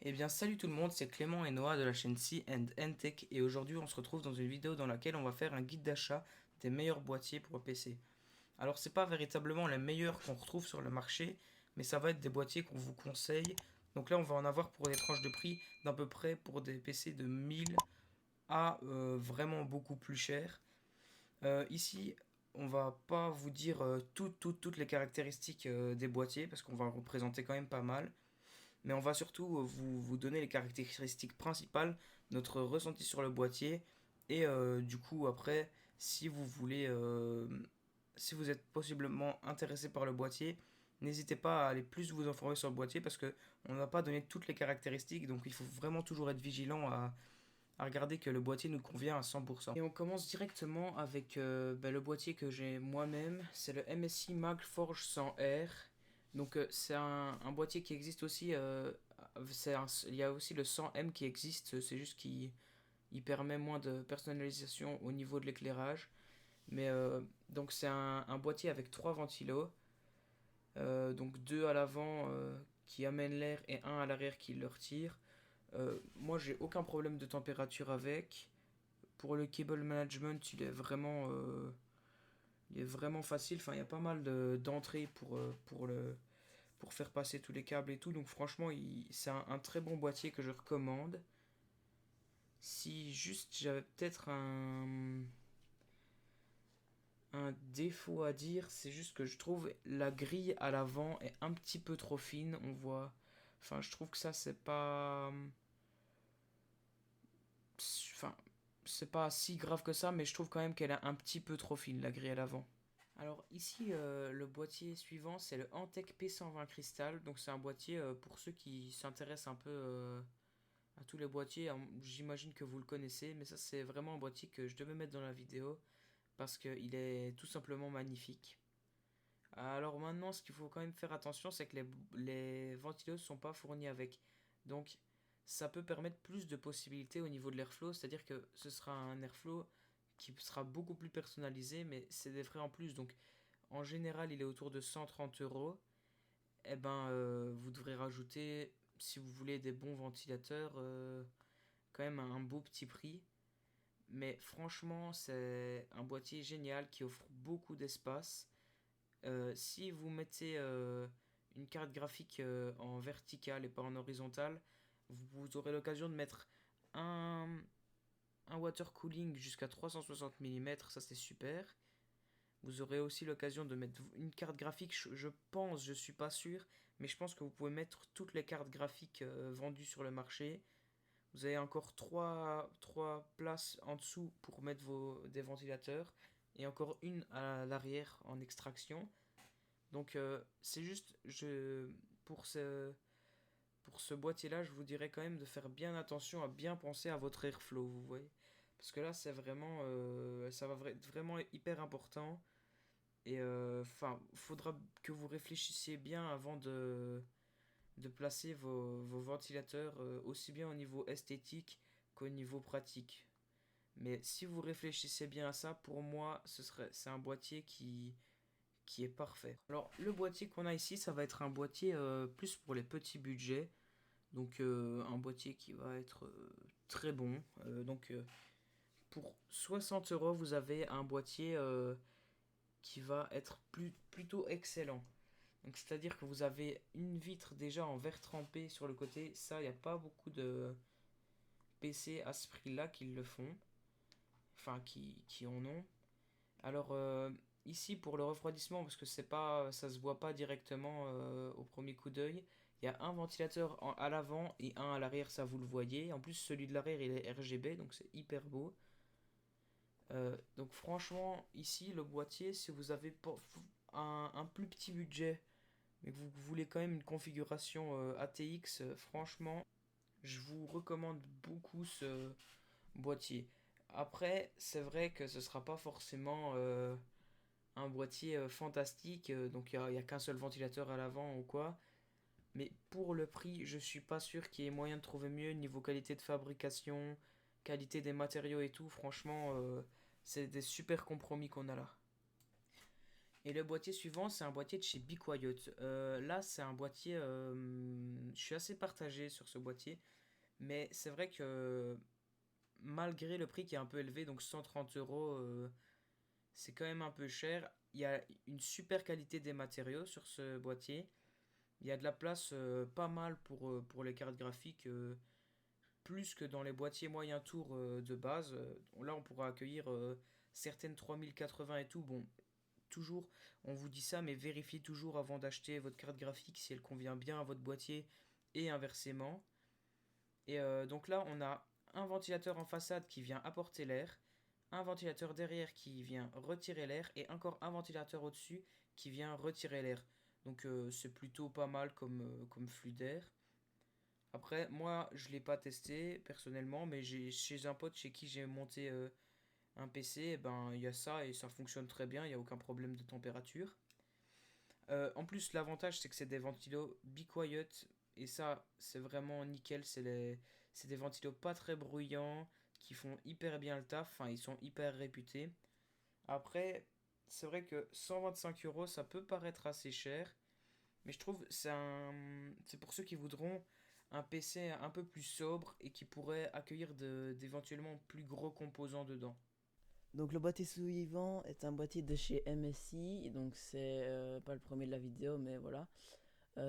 Eh bien salut tout le monde, c'est Clément et Noah de la chaîne C&N Tech et aujourd'hui on se retrouve dans une vidéo dans laquelle on va faire un guide d'achat des meilleurs boîtiers pour PC. Alors c'est pas véritablement les meilleurs qu'on retrouve sur le marché, mais ça va être des boîtiers qu'on vous conseille. Donc là on va en avoir pour des tranches de prix d'à peu près pour des PC de 1000 à vraiment beaucoup plus cher. Ici on va pas vous dire toutes les caractéristiques des boîtiers parce qu'on va en représenter quand même pas mal, mais on va surtout vous donner les caractéristiques principales, notre ressenti sur le boîtier, et du coup après, si vous voulez, si vous êtes possiblement intéressé par le boîtier, n'hésitez pas à aller plus vous informer sur le boîtier parce que on ne va pas donner toutes les caractéristiques, donc il faut vraiment toujours être vigilant à regarder que le boîtier nous convient à 100%. Et on commence directement avec le boîtier que j'ai moi-même, c'est le MSI Magforge 100R. Donc c'est un boîtier qui existe aussi, il y a aussi le 100M qui existe, c'est juste qu'il il permet moins de personnalisation au niveau de l'éclairage. Mais donc c'est un boîtier avec trois ventilos, donc deux à l'avant qui amènent l'air et un à l'arrière qui le retire. Moi j'ai aucun problème de température avec. Pour le cable management, il est vraiment facile. Enfin, il y a pas mal d'entrées pour faire passer tous les câbles et tout. Donc franchement, c'est un très bon boîtier que je recommande. Si juste j'avais peut-être un défaut à dire, c'est juste que je trouve la grille à l'avant est un petit peu trop fine. On voit. Enfin, je trouve que ça, c'est pas. Enfin, c'est pas si grave que ça, mais je trouve quand même qu'elle est un petit peu trop fine, la grille à l'avant. Alors ici, le boîtier suivant, c'est le Antec P120 Crystal. Donc c'est un boîtier pour ceux qui s'intéressent un peu à tous les boîtiers. J'imagine que vous le connaissez, mais ça c'est vraiment un boîtier que je devais mettre dans la vidéo parce qu'il est tout simplement magnifique. Alors maintenant, ce qu'il faut quand même faire attention, c'est que les ventilos ne sont pas fournis avec. Donc ça peut permettre plus de possibilités au niveau de l'airflow, c'est-à-dire que ce sera un airflow qui sera beaucoup plus personnalisé, mais c'est des frais en plus. Donc en général, il est autour de 130 euros. Eh ben, vous devrez rajouter, si vous voulez des bons ventilateurs, quand même un beau petit prix. Mais franchement, c'est un boîtier génial qui offre beaucoup d'espace. Si vous mettez une carte graphique en verticale et pas en horizontale, vous aurez l'occasion de mettre un, un water cooling jusqu'à 360 mm, ça c'est super. Vous aurez aussi l'occasion de mettre une carte graphique, je pense, je suis pas sûr, mais je pense que vous pouvez mettre toutes les cartes graphiques vendues sur le marché. Vous avez encore trois places en dessous pour mettre des ventilateurs et encore une à l'arrière en extraction. Donc c'est juste, pour ce boîtier-là, je vous dirais quand même de faire bien attention à bien penser à votre airflow, vous voyez. Parce que là, ça va être vraiment hyper important. Et enfin, faudra que vous réfléchissiez bien avant de placer vos ventilateurs aussi bien au niveau esthétique qu'au niveau pratique. Mais si vous réfléchissez bien à ça, pour moi, c'est un boîtier qui est parfait. Alors, le boîtier qu'on a ici, ça va être un boîtier plus pour les petits budgets. Donc, un boîtier qui va être très bon. Pour 60 euros, vous avez un boîtier qui va être plutôt excellent. Donc c'est-à-dire que vous avez une vitre déjà en verre trempé sur le côté. Ça, il n'y a pas beaucoup de PC à ce prix-là qui le font. Enfin, qui en ont. Alors ici pour le refroidissement, parce que c'est pas, ça se voit pas directement au premier coup d'œil. Il y a un ventilateur à l'avant et un à l'arrière, ça vous le voyez. En plus, celui de l'arrière, il est RGB, donc c'est hyper beau. Donc franchement, ici, le boîtier, si vous avez pas un plus petit budget, mais que vous voulez quand même une configuration ATX, franchement, je vous recommande beaucoup ce boîtier. Après, c'est vrai que ce sera pas forcément un boîtier fantastique, donc il y a qu'un seul ventilateur à l'avant ou quoi. Mais pour le prix, je suis pas sûr qu'il y ait moyen de trouver mieux niveau qualité de fabrication, qualité des matériaux et tout. Franchement, c'est des super compromis qu'on a là. Et le boîtier suivant, c'est un boîtier de chez Be Quiet. Là, c'est un boîtier. Je suis assez partagé sur ce boîtier. Mais c'est vrai que malgré le prix qui est un peu élevé, donc 130 euros, c'est quand même un peu cher. Il y a une super qualité des matériaux sur ce boîtier. Il y a de la place pas mal pour les cartes graphiques, plus que dans les boîtiers moyen tour de base. Là, on pourra accueillir certaines 3080 et tout. Bon, toujours, on vous dit ça, mais vérifiez toujours avant d'acheter votre carte graphique si elle convient bien à votre boîtier et inversement. Et donc là, on a un ventilateur en façade qui vient apporter l'air, un ventilateur derrière qui vient retirer l'air et encore un ventilateur au-dessus qui vient retirer l'air. Donc c'est plutôt pas mal comme flux d'air. Après, moi, je ne l'ai pas testé personnellement, mais j'ai chez un pote chez qui j'ai monté un PC, eh ben il y a ça et ça fonctionne très bien, il n'y a aucun problème de température. En plus, l'avantage c'est que c'est des ventilos Be Quiet et ça c'est vraiment nickel. C'est des ventilos pas très bruyants qui font hyper bien le taf, enfin ils sont hyper réputés. Après, c'est vrai que 125 euros ça peut paraître assez cher, mais je trouve c'est pour ceux qui voudront un PC un peu plus sobre et qui pourrait accueillir d'éventuellement plus gros composants dedans. Donc le boîtier suivant est un boîtier de chez MSI, donc c'est pas le premier de la vidéo, mais voilà.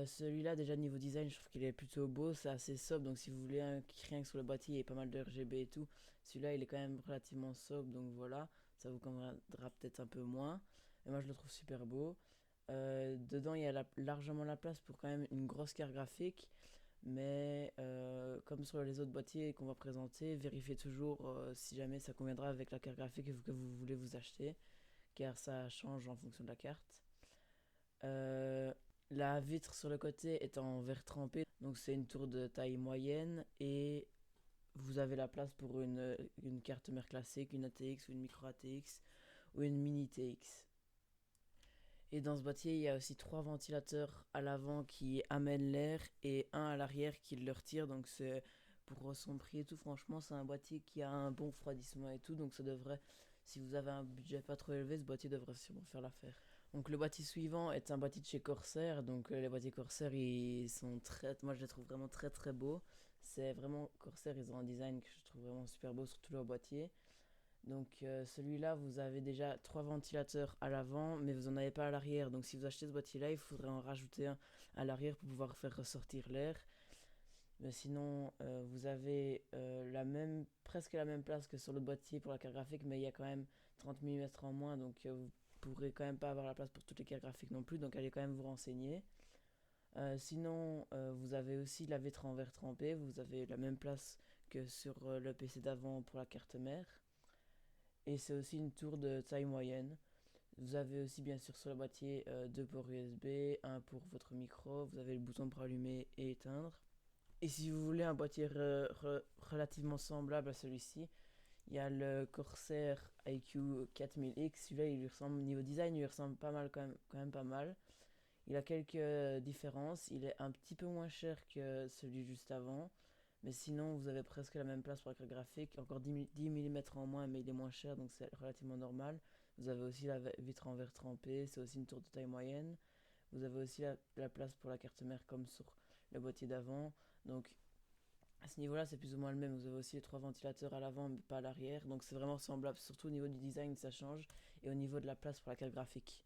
Celui-là, déjà niveau design, je trouve qu'il est plutôt beau, c'est assez sobre, donc si vous voulez rien que sur le boîtier, il y a pas mal de RGB et tout, celui-là il est quand même relativement sobre, donc voilà, ça vous conviendra peut-être un peu moins, mais moi je le trouve super beau. Dedans, il y a largement la place pour quand même une grosse carte graphique, mais comme sur les autres boîtiers qu'on va présenter, vérifiez toujours si jamais ça conviendra avec la carte graphique que vous voulez vous acheter, car ça change en fonction de la carte. Euh, la vitre sur le côté est en verre trempé, donc c'est une tour de taille moyenne et vous avez la place pour une carte mère classique, une ATX ou une micro ATX ou une mini TX. Et dans ce boîtier, il y a aussi trois ventilateurs à l'avant qui amènent l'air et un à l'arrière qui le retire. Donc c'est pour son prix et tout, franchement, c'est un boîtier qui a un bon refroidissement et tout. Donc ça devrait, si vous avez un budget pas trop élevé, ce boîtier devrait sûrement faire l'affaire. Donc le boîtier suivant est un boîtier de chez Corsair. Donc les boîtiers Corsair, ils sont très, moi je les trouve vraiment très très beaux. C'est vraiment Corsair, ils ont un design que je trouve vraiment super beau sur tout leur boîtier. Donc celui-là, vous avez déjà trois ventilateurs à l'avant, mais vous n'en avez pas à l'arrière. Donc si vous achetez ce boîtier-là, il faudrait en rajouter un à l'arrière pour pouvoir faire ressortir l'air. Mais sinon, vous avez presque la même place que sur le boîtier pour la carte graphique, mais il y a quand même 30 mm en moins, donc vous pourrez quand même pas avoir la place pour toutes les cartes graphiques non plus, donc allez quand même vous renseigner. Sinon, vous avez aussi la vitre en verre trempé, vous avez la même place que sur le PC d'avant pour la carte mère. Et c'est aussi une tour de taille moyenne. Vous avez aussi bien sûr sur le boîtier deux ports USB, un pour votre micro, vous avez le bouton pour allumer et éteindre. Et si vous voulez un boîtier relativement semblable à celui-ci, il y a le Corsair iQ 4000X. Celui-là, il lui ressemble, niveau design, il lui ressemble pas mal quand même pas mal. Il a quelques différences. Il est un petit peu moins cher que celui juste avant. Mais sinon, vous avez presque la même place pour la carte graphique. Encore 10 mm en moins, mais il est moins cher, donc c'est relativement normal. Vous avez aussi la vitre en verre trempé. C'est aussi une tour de taille moyenne. Vous avez aussi la place pour la carte mère comme sur le boîtier d'avant. Donc à ce niveau-là, c'est plus ou moins le même. Vous avez aussi les trois ventilateurs à l'avant, mais pas à l'arrière. Donc c'est vraiment semblable. Surtout au niveau du design, ça change. Et au niveau de la place pour la carte graphique.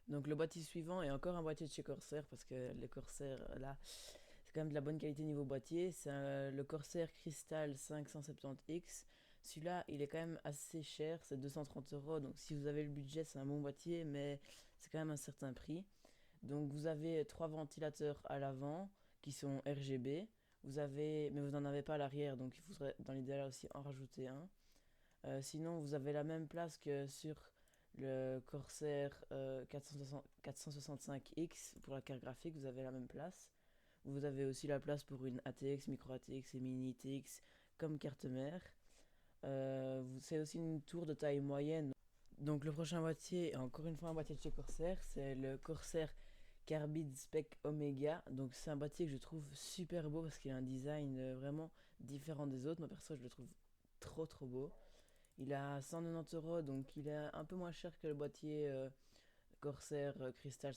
Donc le boîtier suivant est encore un boîtier de chez Corsair parce que les Corsair là c'est quand même de la bonne qualité niveau boîtier. C'est le Corsair Crystal 570X. Celui-là il est quand même assez cher, c'est 230 euros. Donc si vous avez le budget c'est un bon boîtier mais c'est quand même un certain prix. Donc vous avez trois ventilateurs à l'avant qui sont RGB. Mais vous n'en avez pas à l'arrière donc il faudrait dans l'idéal aussi en rajouter un. Sinon, vous avez la même place que sur le Corsair 465X pour la carte graphique, vous avez la même place. Vous avez aussi la place pour une ATX, micro ATX et mini ATX comme carte mère. C'est aussi une tour de taille moyenne. Donc le prochain boîtier est encore une fois un boîtier de chez Corsair, c'est le Corsair Carbide Spec Omega. Donc c'est un boîtier que je trouve super beau parce qu'il a un design vraiment différent des autres. Moi perso je le trouve trop trop beau. Il a 190 euros, donc il est un peu moins cher que le boîtier Corsair Crystal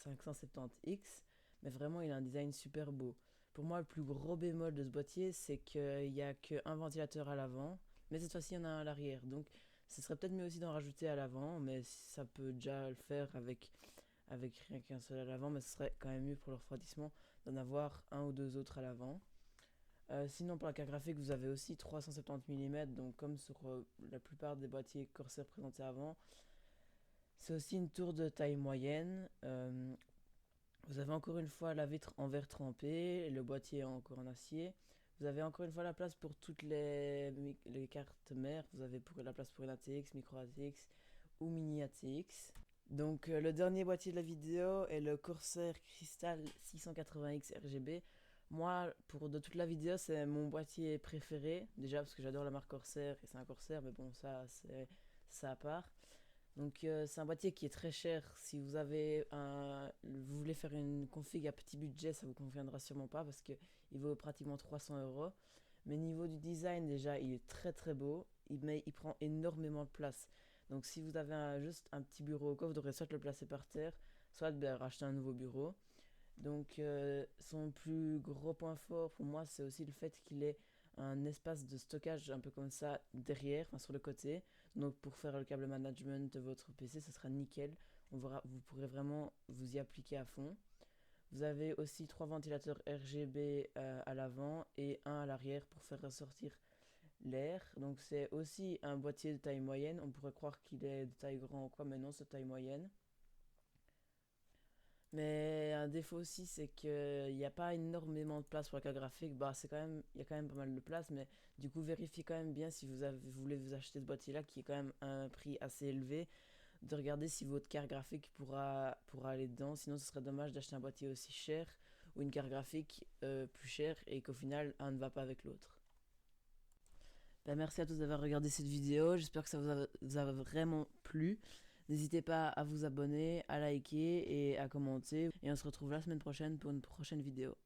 570X, mais vraiment il a un design super beau. Pour moi, le plus gros bémol de ce boîtier, c'est qu'il n'y a qu'un ventilateur à l'avant, mais cette fois-ci il y en a un à l'arrière. Donc ce serait peut-être mieux aussi d'en rajouter à l'avant, mais ça peut déjà le faire avec rien qu'un seul à l'avant, mais ce serait quand même mieux pour le refroidissement d'en avoir un ou deux autres à l'avant. Sinon, pour la carte graphique, vous avez aussi 370 mm, donc comme sur la plupart des boîtiers Corsair présentés avant. C'est aussi une tour de taille moyenne. Vous avez encore une fois la vitre en verre trempé, le boîtier encore en acier. Vous avez encore une fois la place pour toutes les cartes mères. Vous avez la place pour une ATX, micro ATX ou mini ATX. Donc le dernier boîtier de la vidéo est le Corsair Crystal 680X RGB. Moi, pour de toute la vidéo, c'est mon boîtier préféré. Déjà parce que j'adore la marque Corsair et c'est un Corsair, mais bon, ça, c'est ça à part. Donc c'est un boîtier qui est très cher. Si vous voulez faire une config à petit budget, ça vous conviendra sûrement pas parce que il vaut pratiquement 300 €. Mais niveau du design, déjà, il est très très beau. Il prend énormément de place. Donc si vous avez juste un petit bureau au coffre, vous devrez soit le placer par terre, soit racheter un nouveau bureau. Donc son plus gros point fort pour moi, c'est aussi le fait qu'il ait un espace de stockage un peu comme ça derrière, enfin sur le côté. Donc pour faire le câble management de votre PC, ce sera nickel. Vous pourrez vraiment vous y appliquer à fond. Vous avez aussi 3 ventilateurs RGB à l'avant et un à l'arrière pour faire ressortir l'air. Donc c'est aussi un boîtier de taille moyenne. On pourrait croire qu'il est de taille grand ou quoi, mais non, c'est de taille moyenne. Mais un défaut aussi, c'est qu'il n'y a pas énormément de place pour la carte graphique. Bah, il y a quand même pas mal de place, mais du coup, vérifiez quand même bien si vous voulez vous acheter ce boîtier-là, qui est quand même un prix assez élevé, de regarder si votre carte graphique pourra aller dedans. Sinon, ce serait dommage d'acheter un boîtier aussi cher ou une carte graphique plus chère et qu'au final, un ne va pas avec l'autre. Ben, merci à tous d'avoir regardé cette vidéo. J'espère que ça vous a vraiment plu. N'hésitez pas à vous abonner, à liker et à commenter. Et on se retrouve la semaine prochaine pour une prochaine vidéo.